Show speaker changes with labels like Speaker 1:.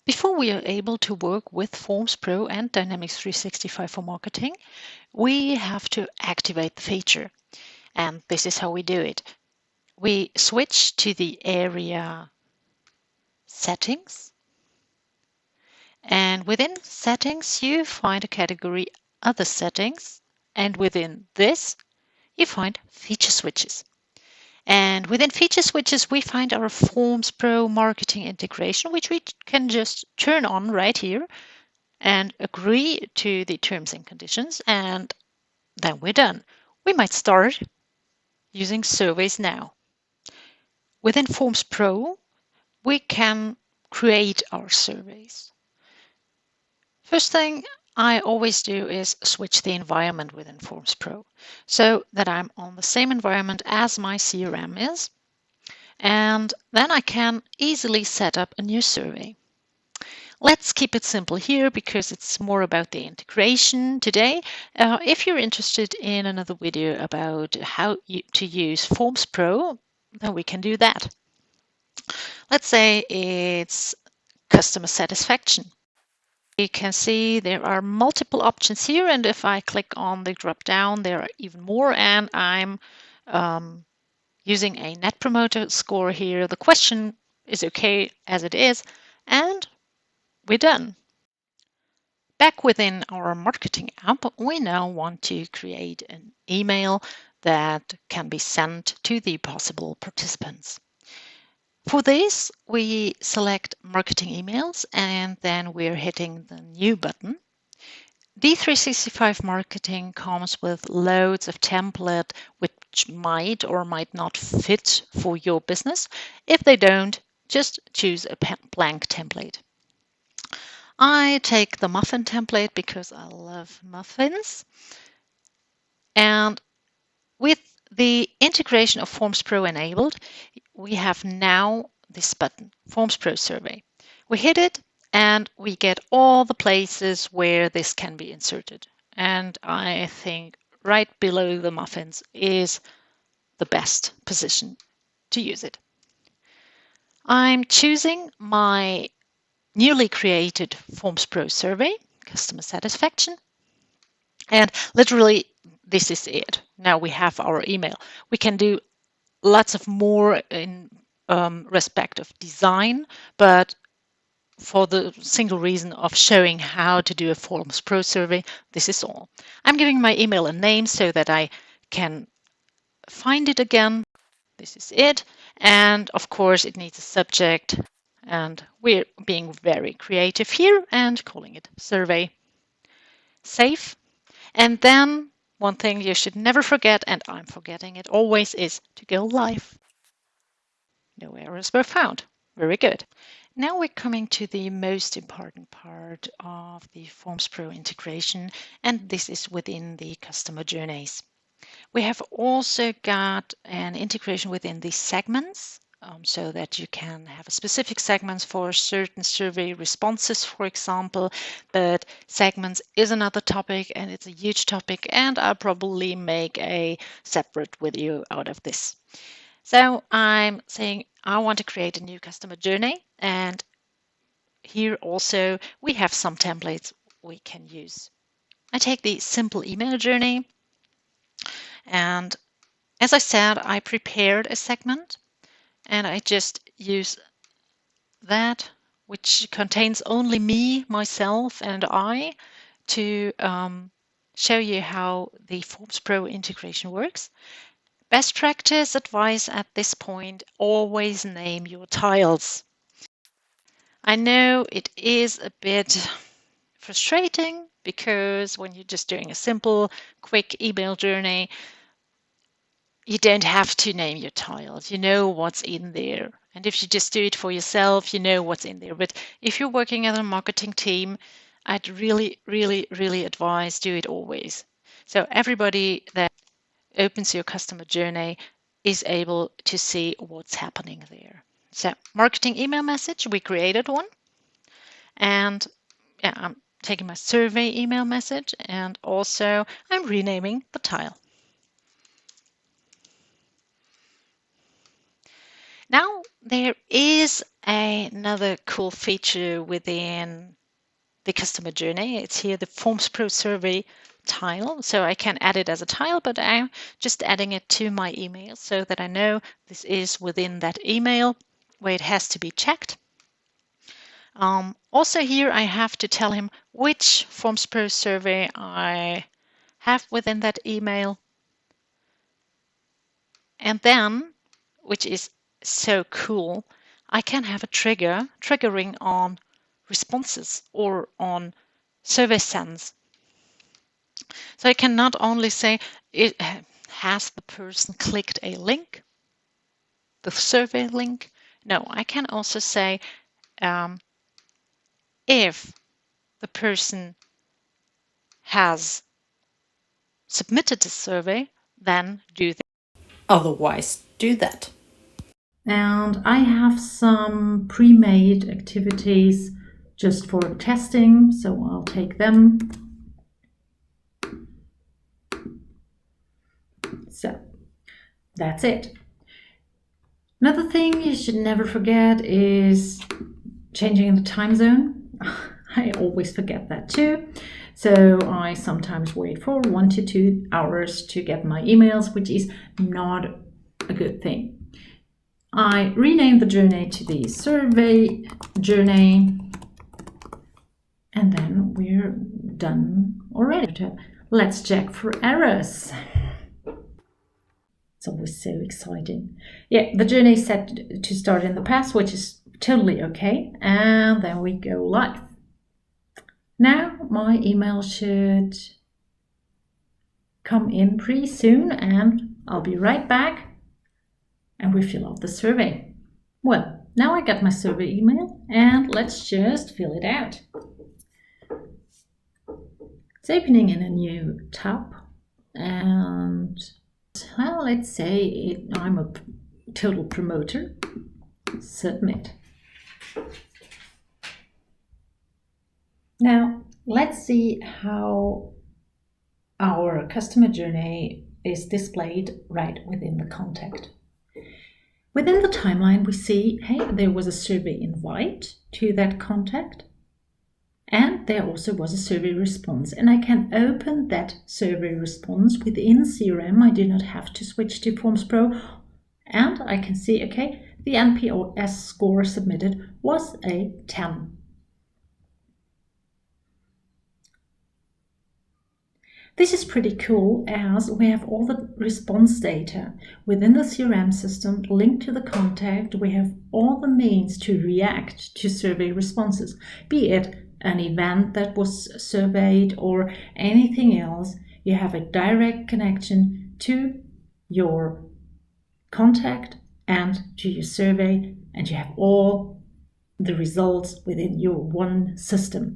Speaker 1: Before we are able to work with Forms Pro and Dynamics 365 for marketing, we have to activate the feature. And this is how we do it. We switch to the area Settings. And within Settings, you find a category Other Settings. And within this, you find Feature Switches. And within Feature Switches, we find our Forms Pro marketing integration, which we can just turn on right here and agree to the terms and conditions, and then we're done. We might start using surveys now. Within Forms Pro, we can create our surveys. First thing I always do is switch the environment within Forms Pro so that I'm on the same environment as my CRM is, and then I can easily set up a new survey. Let's keep it simple here because it's more about the integration today. If you're interested in another video about how to use Forms Pro, then we can do that. Let's say it's customer satisfaction. You can see there are multiple options here, and if I click on the drop down, there are even more, and I'm using a Net Promoter Score here. The question is okay as it is, and we're done. Back within our marketing app, we now want to create an email that can be sent to the possible participants. For this, we select marketing emails and then we're hitting the new button. D365 Marketing comes with loads of templates which might or might not fit for your business. If they don't, just choose a blank template. I take the muffin template because I love muffins. And with the integration of Forms Pro enabled, we have now this button, Forms Pro Survey. We hit it and we get all the places where this can be inserted. And I think right below the muffins is the best position to use it. I'm choosing my newly created Forms Pro survey, customer satisfaction. And literally, this is it. Now we have our email. We can do lots of more in respect of design, but for the single reason of showing how to do a Forms Pro survey, this is all. I'm giving my email a name so that I can find it again. This is it. And of course, it needs a subject. And we're being very creative here and calling it survey. Save. And then one thing you should never forget, and I'm forgetting it always, is to go live. No errors were found. Very good. Now we're coming to the most important part of the Forms Pro integration, and this is within the customer journeys. We have also got an integration within the segments, so that you can have specific segments for certain survey responses, for example, but segments is another topic and it's a huge topic, and I'll probably make a separate video out of this. So I'm saying I want to create a new customer journey, and here also we have some templates we can use. I take the simple email journey, and as I said, I prepared a segment and I just use that, which contains only me, myself, and I, to show you how the Forms Pro integration works. Best practice advice at this point, always name your tiles. I know it is a bit frustrating because when you're just doing a simple, quick email journey, you don't have to name your tiles. You know what's in there. And if you just do it for yourself, you know what's in there. But if you're working as a marketing team, I'd really, really, really advise do it always. So everybody that opens your customer journey is able to see what's happening there. So marketing email message, we created one. And yeah, I'm taking my survey email message, and also I'm renaming the tile. Now There is another cool feature within the customer journey. It's here the Forms Pro survey tile. So I can add it as a tile, but I'm just adding it to my email so that I know this is within that email where it has to be checked. Also here I have to tell him which Forms Pro survey I have within that email. And then, which is so cool, I can have a triggering on responses or on survey sends. So I can not only say, has the person clicked a link, the survey link? No, I can also say, if the person has submitted the survey, then do this.
Speaker 2: Otherwise, do that. And I have some pre-made activities just for testing, so I'll take them. So that's it. Another thing you should never forget is changing the time zone. I always forget that too. So I sometimes wait for 1 to 2 hours to get my emails, which is not a good thing. I renamed the journey to the survey journey, and then we're done already. Let's check for errors. It's always so exciting. Yeah, the journey is set to start in the past, which is totally okay. And then we go live. Now my email should come in pretty soon, and I'll be right back and we fill out the survey. Well, now I got my survey email, and let's just fill it out. It's opening in a new tab, and well, let's say I'm a total promoter. Submit. Now, let's see how our customer journey is displayed right within the contact. Within the timeline, we see, hey, there was a survey invite to that contact, and there also was a survey response. And I can open that survey response within CRM. I do not have to switch to Forms Pro. And I can see, okay, the NPS score submitted was a 10. This is pretty cool, as we have all the response data within the CRM system linked to the contact. We have all the means to react to survey responses, be it an event that was surveyed or anything else. You have a direct connection to your contact and to your survey, and you have all the results within your one system.